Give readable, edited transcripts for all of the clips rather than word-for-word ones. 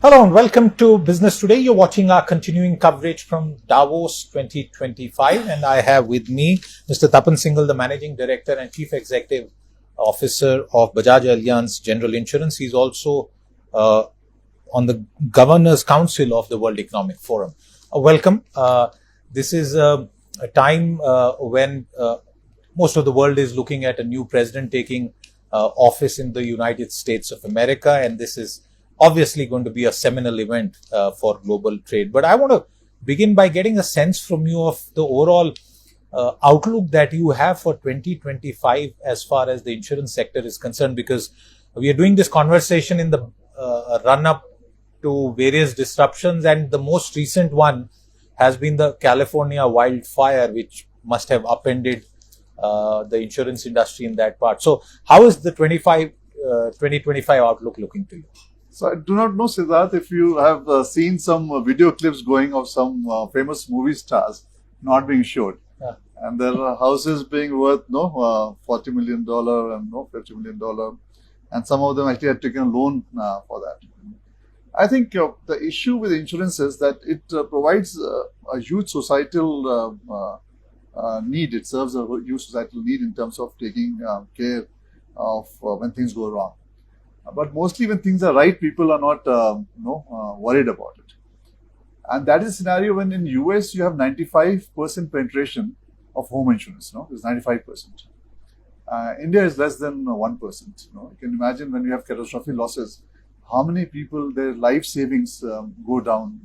Hello and welcome to Business Today. You're watching our continuing coverage from Davos 2025, and I have with me Mr. Tapan Singhel, the Managing Director and Chief Executive Officer of Bajaj Allianz General Insurance. He's also on the Governors Council of the World Economic Forum. Welcome. This is a time when most of the world is looking at a new president taking office in the United States of America, and this is obviously going to be a seminal event for global trade. But I want to begin by getting a sense from you of the overall outlook that you have for 2025 as far as the insurance sector is concerned, because we are doing this conversation in the run-up to various disruptions, and the most recent one has been the California wildfire, which must have upended the insurance industry in that part. So how is the 2025 outlook looking to you? So I do not know, Siddharth, if you have seen some video clips going of some famous movie stars not being showed. Yeah. And there are houses being worth $40 million and $50 million. And some of them actually had taken a loan for that. I think the issue with insurance is that it provides a huge societal need. It serves a huge societal need in terms of taking care of when things go wrong. But mostly when things are right, people are not worried about it. And that is a scenario when in US you have 95% penetration of home insurance. It's 95%. India is less than 1%. You can imagine when you have catastrophic losses, how many people, their life savings go down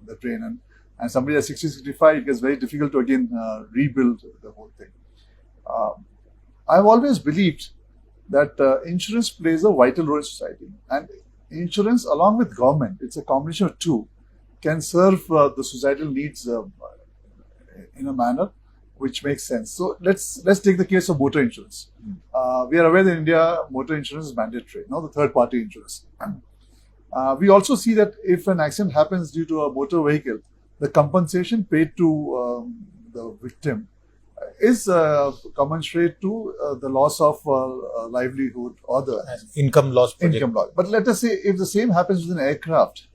the drain. And somebody at 60, 65, it gets very difficult to again rebuild the whole thing. I've always believed that insurance plays a vital role in society, and insurance along with government, it's a combination of two, can serve the societal needs in a manner which makes sense. So let's take the case of motor insurance. We are aware that in India motor insurance is mandatory, the third party insurance. We also see that if an accident happens due to a motor vehicle, the compensation paid to the victim is commensurate to the loss of livelihood or the income loss. But let us say if the same happens with an aircraft,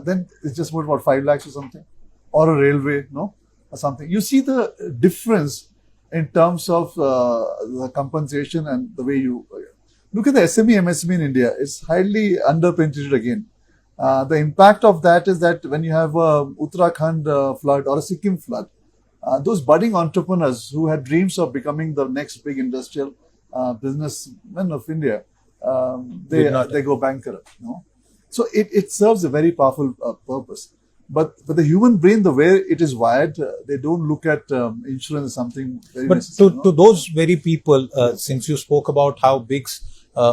then it's just about 5 lakhs or something, or a railway, or something. You see the difference in terms of the compensation and the way you look at the SME, MSME in India. It's highly underpenetrated again. The impact of that is that when you have a Uttarakhand flood or a Sikkim flood, those budding entrepreneurs who had dreams of becoming the next big industrial businessmen of India, they go bankrupt. So it serves a very powerful purpose. But the human brain, the way it is wired, they don't look at insurance as something very necessary. But to those very people, since you spoke about how big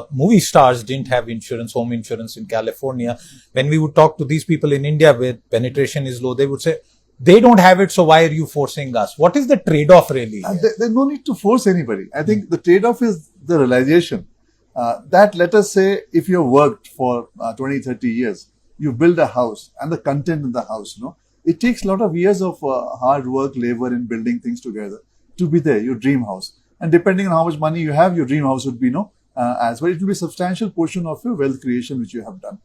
movie stars didn't have insurance, home insurance in California, when we would talk to these people in India where penetration is low, they would say, they don't have it, so why are you forcing us? What is the trade-off really? There's no need to force anybody. I think the trade-off is the realization that, let us say, if you have worked for 20, 30 years, you build a house and the content in the house, it takes a lot of years of hard work, labor in building things together to be there, your dream house. And depending on how much money you have, your dream house would be, as well. It will be a substantial portion of your wealth creation which you have done.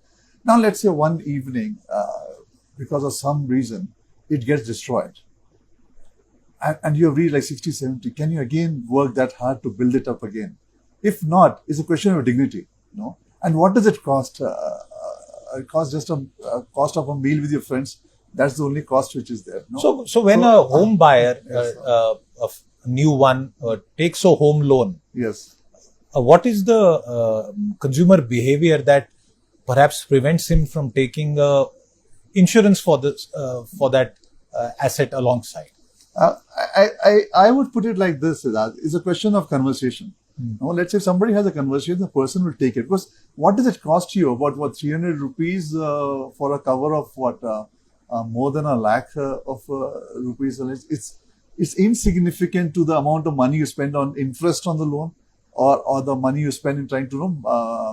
Now, let's say one evening, because of some reason, it gets destroyed. And you have reached like 60, 70. Can you again work that hard to build it up again? If not, it's a question of dignity. And what does it cost? It costs just a cost of a meal with your friends. That's the only cost which is there. So when a home buyer, a new one, takes a home loan, yes, what is the consumer behavior that perhaps prevents him from taking insurance for that asset alongside? I would put it like this, Siddharth. It's a question of conversation. Let's say if somebody has a conversation, the person will take it. Because what does it cost you? About 300 rupees for a cover of more than 1 lakh of rupees? It's insignificant to the amount of money you spend on interest on the loan or the money you spend in trying to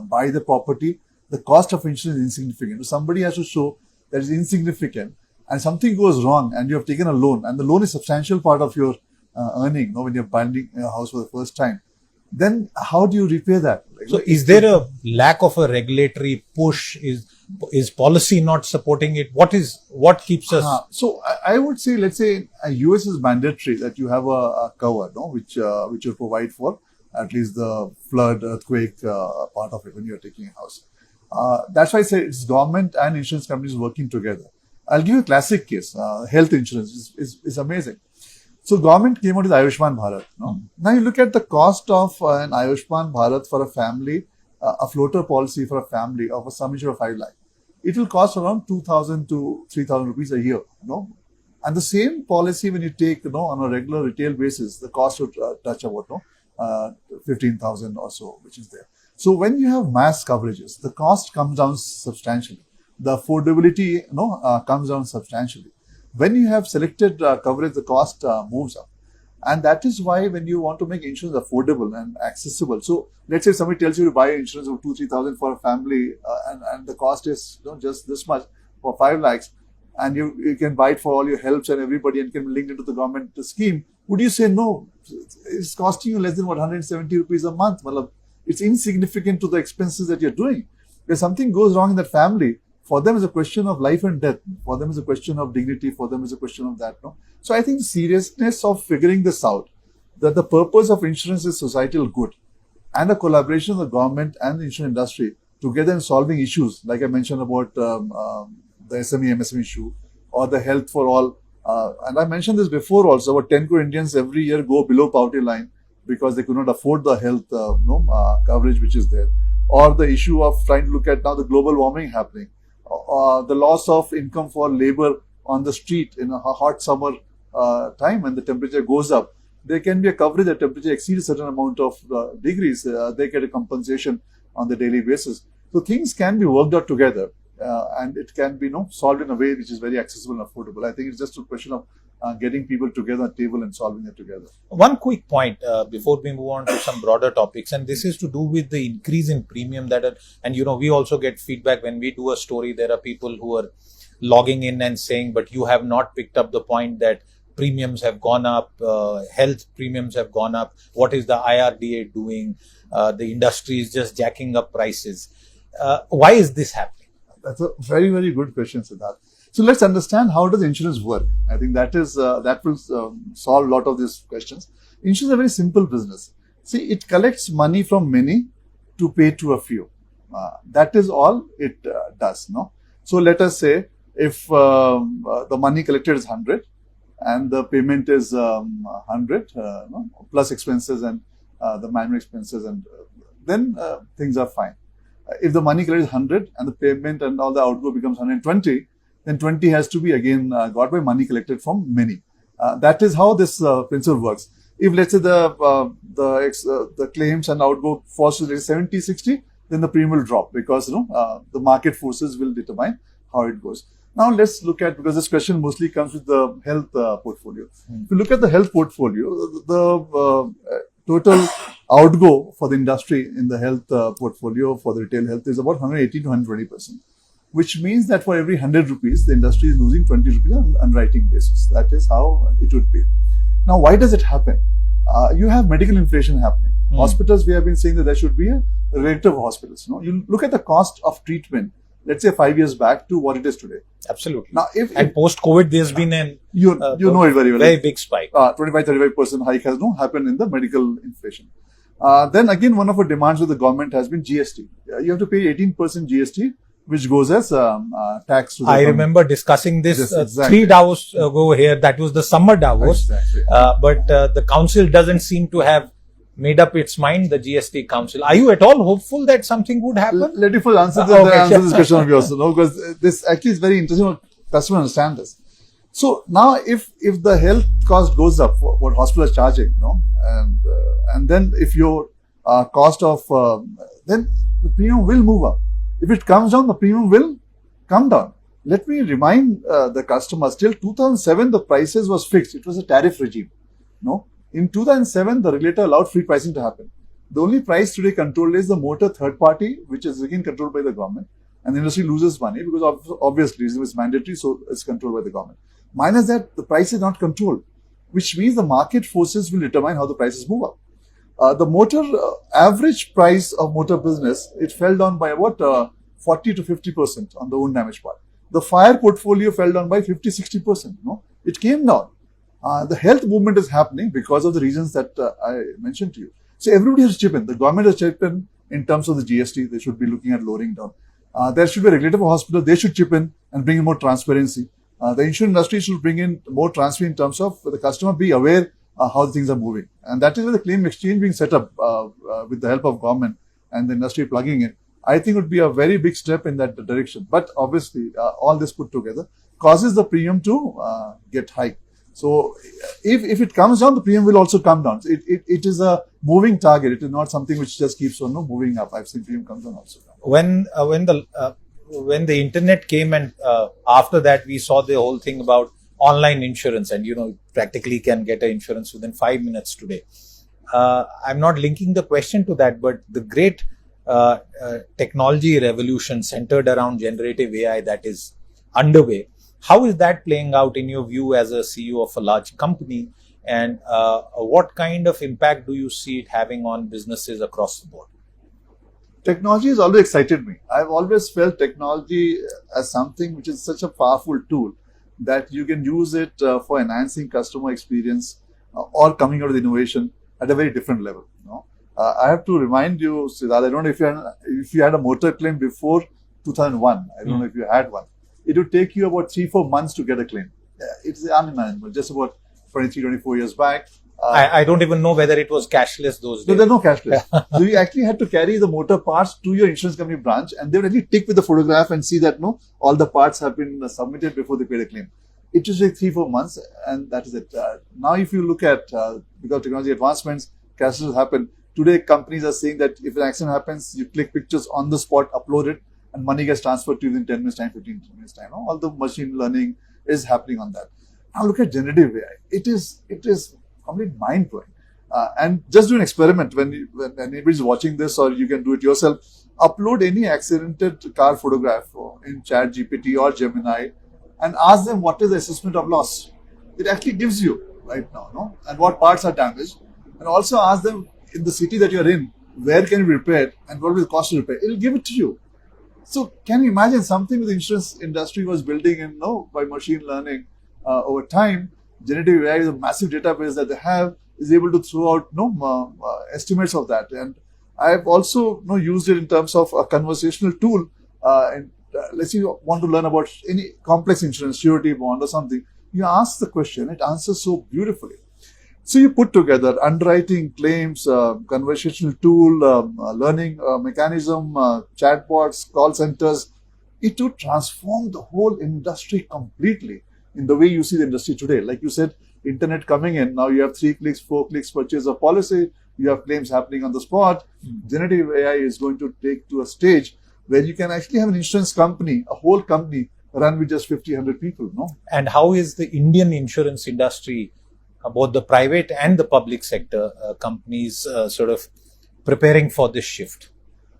buy the property. The cost of insurance is insignificant. So somebody has to show that is insignificant, and something goes wrong and you have taken a loan, and the loan is a substantial part of your earning when you're buying a house for the first time. then how do you repay that? So is there a lack of a regulatory push? Is policy not supporting it? What keeps us? So I would say, let's say US is mandatory that you have a cover, no, which will provide for at least the flood, earthquake part of it when you're taking a house. That's why I say it's government and insurance companies working together. I'll give you a classic case. Health insurance is amazing. So government came out with Ayushman Bharat. No? Now you look at the cost of an Ayushman Bharat for a family, a floater policy for a family of a sum insured of 5 lakh. It will cost around 2,000 to 3,000 rupees a year. No? And the same policy when you take on a regular retail basis, the cost would touch about 15,000 or so, which is there. So when you have mass coverages, the cost comes down substantially. The affordability comes down substantially. When you have selected coverage, the cost moves up. And that is why when you want to make insurance affordable and accessible, so let's say somebody tells you to buy insurance of 2,000-3,000 for a family and the cost is just this much for 5 lakhs and you can buy it for all your helps and everybody and can be linked into the government scheme, would you say no? It's costing you less than 170 rupees a month. Well, it's insignificant to the expenses that you're doing. If something goes wrong in that family, for them is a question of life and death. For them is a question of dignity. For them is a question of that. No? So I think the seriousness of figuring this out, that the purpose of insurance is societal good and a collaboration of the government and the insurance industry together in solving issues, like I mentioned about the SME, MSME issue or the health for all. And I mentioned this before also, about 10 crore Indians every year go below poverty line because they could not afford the health coverage which is there. Or the issue of trying to look at now the global warming happening. The loss of income for labor on the street in a hot summer time when the temperature goes up. There can be a coverage that temperature exceeds a certain amount of degrees. They get a compensation on the daily basis. So things can be worked out together and it can be solved in a way which is very accessible and affordable. I think it's just a question of getting people together at the table and solving it together. One quick point before we move on to some broader topics, and this is to do with the increase in premium we also get feedback when we do a story. There are people who are logging in and saying, but you have not picked up the point that premiums have gone up, health premiums have gone up. What is the IRDA doing? The industry is just jacking up prices. Why is this happening? That's a very, very good question, Siddharth. So let's understand how does insurance work. I think that will solve a lot of these questions. Insurance is a very simple business. See, it collects money from many to pay to a few. That is all it does. No. So let us say if the money collected is 100 and the payment is 100 plus expenses and the minimum expenses, and then things are fine. If the money collected is 100 and the payment and all the outgo becomes 120, then 20 has to be again got by money collected from many. That is how this principle works. If let's say the claims and outgo falls to 70-60, then the premium will drop because the market forces will determine how it goes. Now let's look at, because this question mostly comes with the health portfolio. If you look at the health portfolio, the total outgo for the industry in the health portfolio for the retail health is about 180 to 120%. Which means that for every 100 rupees, the industry is losing 20 rupees on underwriting basis. That is how it would be. Now, why does it happen? You have medical inflation happening. Hospitals, we have been saying that there should be a relative hospitals. You look at the cost of treatment, let's say 5 years back to what it is today. Absolutely. Now, if post-COVID, there's been an you know it very well. Very big spike. 25-35% hike has happened in the medical inflation. Then again, one of our demands of the government has been GST. You have to pay 18% GST, which goes as tax to the I remember discussing this exactly. 3 Davos ago here. That was the summer Davos. Exactly. But the council doesn't seem to have made up its mind, the GST council. Are you at all hopeful that something would happen? Let me first answer this question of yours, because this actually is very interesting for customers to understand this. So now if the health cost goes up, what hospitals are charging, and then if your cost of, then the premium will move up. If it comes down, the premium will come down. Let me remind the customers, till 2007, the prices was fixed. It was a tariff regime. In 2007, the regulator allowed free pricing to happen. The only price today controlled is the motor third party, which is again controlled by the government. And the industry loses money because obviously it's mandatory, so it's controlled by the government. Minus that, the price is not controlled, which means the market forces will determine how the prices move up. The motor average price of motor business, it fell down by about 40 to 50% on the own damage part. The fire portfolio fell down by 50-60%. No, it came down. The health movement is happening because of the reasons that I mentioned to you. So everybody has chipped in. The government has chipped in terms of the GST. They should be looking at lowering down. There should be a regulator for hospital. They should chip in and bring in more transparency. The insurance industry should bring in more transparency in terms of the customer be aware how things are moving. And that is where the claim exchange being set up with the help of government and the industry plugging in. I think would be a very big step in that direction. But obviously, all this put together causes the premium to get high. So if it comes down, the premium will also come down. So it is a moving target. It is not something which just keeps on moving up. I've seen premium comes down also. When the internet came and after that we saw the whole thing about online insurance, and practically can get an insurance within 5 minutes today. I'm not linking the question to that, but the great technology revolution centered around generative AI that is underway. How is that playing out in your view as a CEO of a large company, and what kind of impact do you see it having on businesses across the board? Technology has always excited me. I've always felt technology as something which is such a powerful tool that you can use it for enhancing customer experience or coming out with innovation at a very different level. I have to remind you, Siddharth, I don't know if you had a motor claim before 2001. I don't know if you had one. It would take you about 3-4 months to get a claim. It's unimaginable. Just about 23-24 years back. I don't even know whether it was cashless those days. No, there's no cashless. So you actually had to carry the motor parts to your insurance company branch, and they would actually tick with the photograph and see that all the parts have been submitted before they paid a claim. It was like 3-4 months, and that is it. Now, if you look at because of technology advancements, cashless happen. Today, companies are saying that if an accident happens, you click pictures on the spot, upload it, and money gets transferred to you within 10 minutes time, 15 minutes time. All the machine learning is happening on that. Now look at generative AI. It is completely mind blowing. And just do an experiment when anybody's watching this, or you can do it yourself. Upload any accidented car photograph in ChatGPT or Gemini, and ask them what is the assessment of loss. It actually gives you right now, and what parts are damaged, and also ask them in the city that you're in, where can it be repaired and what will the cost to repair. It'll give it to you. So can you imagine something the insurance industry was building in by machine learning over time? Generative AI is a massive database that they have, is able to throw out estimates of that. And I've also used it in terms of a conversational tool. Let's say you want to learn about any complex insurance, surety bond or something. You ask the question, it answers so beautifully. So you put together underwriting, claims, conversational tool, learning mechanism, chatbots, call centers. It would transform the whole industry completely in the way you see the industry today. Like you said, internet coming in, now you have 3 clicks, 4 clicks purchase of policy, you have claims happening on the spot. Generative AI is going to take to a stage where you can actually have an insurance company, a whole company run with just 50, 100 people. And how is the Indian insurance industry, both the private and the public sector companies sort of preparing for this shift?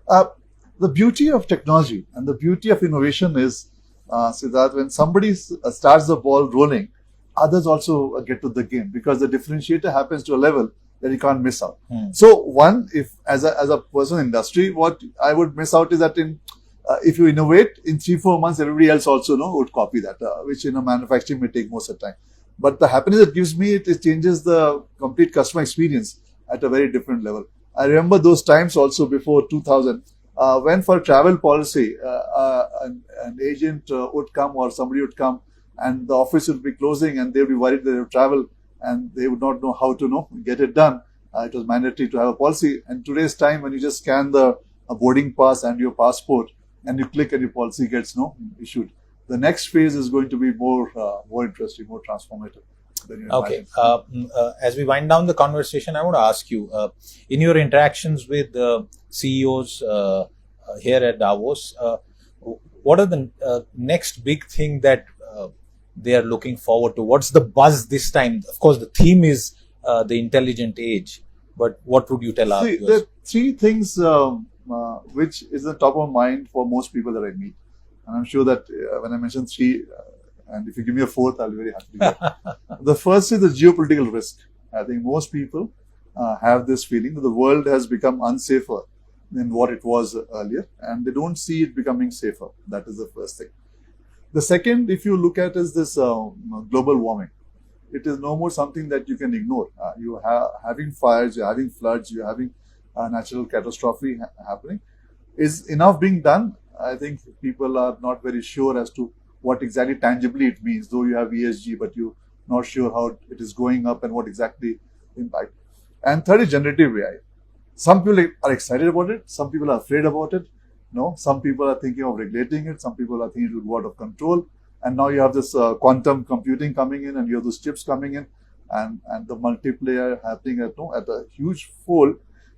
The beauty of technology and the beauty of innovation is, Siddharth, when somebody starts the ball rolling, others also get to the game, because the differentiator happens to a level that you can't miss out. So one, if as a person in industry, what I would miss out is that if you innovate in 3-4 months, everybody else also would copy that, which manufacturing may take most of the time. But the happiness it gives me, it changes the complete customer experience at a very different level. I remember those times also before 2000, when for travel policy, an agent would come or somebody would come, and the office would be closing, and they would be worried that they would travel and they would not know how to get it done. It was mandatory to have a policy. And today's time, when you just scan the boarding pass and your passport, and you click and your policy gets issued. The next phase is going to be more interesting, more transformative than you imagine. Okay. As we wind down the conversation, I want to ask you, in your interactions with CEOs here at Davos, what are the next big thing that they are looking forward to? What's the buzz this time? Of course, the theme is the intelligent age, but what would you tell our viewers? There are 3 things which is the top of mind for most people that I meet. And I'm sure that when I mention 3, and if you give me a 4th, I'll be very happy to hear. The first is the geopolitical risk. I think most people have this feeling that the world has become unsafer than what it was earlier, and they don't see it becoming safer. That is the first thing. The second, if you look at, is this global warming. It is no more something that you can ignore. You are having fires, you're having floods, you're having natural catastrophe happening. Is enough being done? I think people are not very sure as to what exactly tangibly it means, though you have ESG, but you're not sure how it is going up and what exactly impact. And third is generative AI. Some people are excited about it, some people are afraid about it. No, some people are thinking of regulating it, some people are thinking it will go out of control. And now you have this quantum computing coming in, and you have those chips coming in, and the multiplayer happening at a huge fold.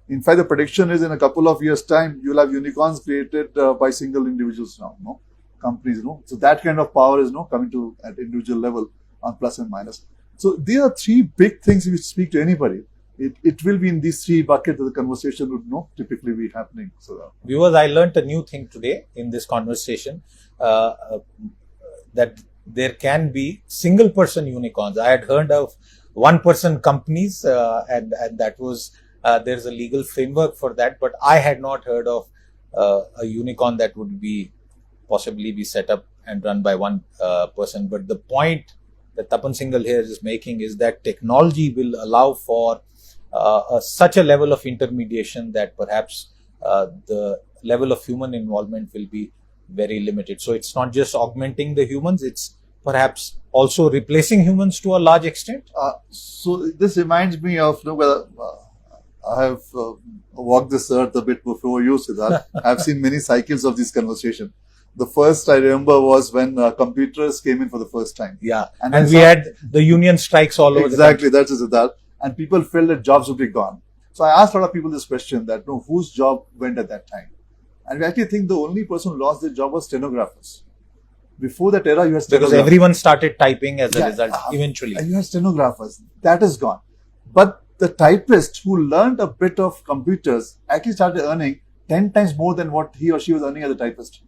In fact, the prediction is in a couple of years' time, you'll have unicorns created by single individuals now, companies, So that kind of power is coming to at individual level on plus and minus. So there are three big things if you speak to anybody. It will be in these three buckets that the conversation would typically be happening. So, viewers, I learned a new thing today in this conversation, that there can be single person unicorns. I had heard of one person companies, and that was there's a legal framework for that, but I had not heard of a unicorn that would be possibly be set up and run by one person. But the point that Tapan Singhel here is making is that technology will allow for such a level of intermediation that perhaps the level of human involvement will be very limited. So it's not just augmenting the humans, it's perhaps also replacing humans to a large extent. So this reminds me of whether I have walked this earth a bit before you, Siddharth. I've seen many cycles of this conversation. The first I remember was when computers came in for the first time. Yeah, and we had the union strikes all over. Exactly, that's Siddharth. And people felt that jobs would be gone. So I asked a lot of people this question, that whose job went at that time? And we actually think the only person who lost their job was stenographers. Before that era, you had stenographers. Because everyone started typing as a result, eventually. And you had stenographers. That is gone. But the typist who learned a bit of computers actually started earning 10 times more than what he or she was earning as a typist.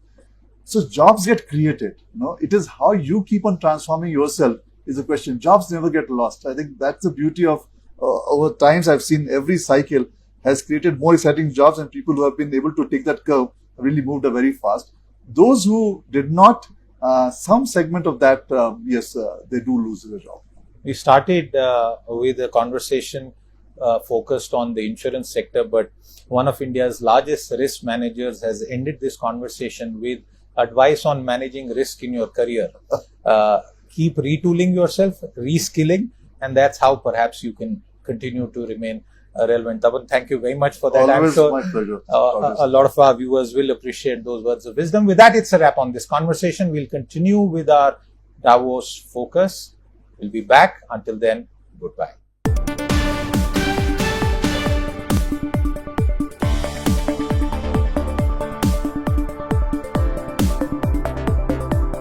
So jobs get created. It is how you keep on transforming yourself is the question. Jobs never get lost. I think that's the beauty of over times I've seen every cycle has created more exciting jobs, and people who have been able to take that curve have really moved very fast. Those who did not, some segment of that, yes, they do lose their job. We started with a conversation focused on the insurance sector, but one of India's largest risk managers has ended this conversation with advice on managing risk in your career. Keep retooling yourself, reskilling, and that's how perhaps you can continue to remain relevant. Tapan, thank you very much for that. Always I'm sure my pleasure. a lot of our viewers will appreciate those words of wisdom. With that, it's a wrap on this conversation. We'll continue with our Davos focus. We'll be back. Until then, goodbye.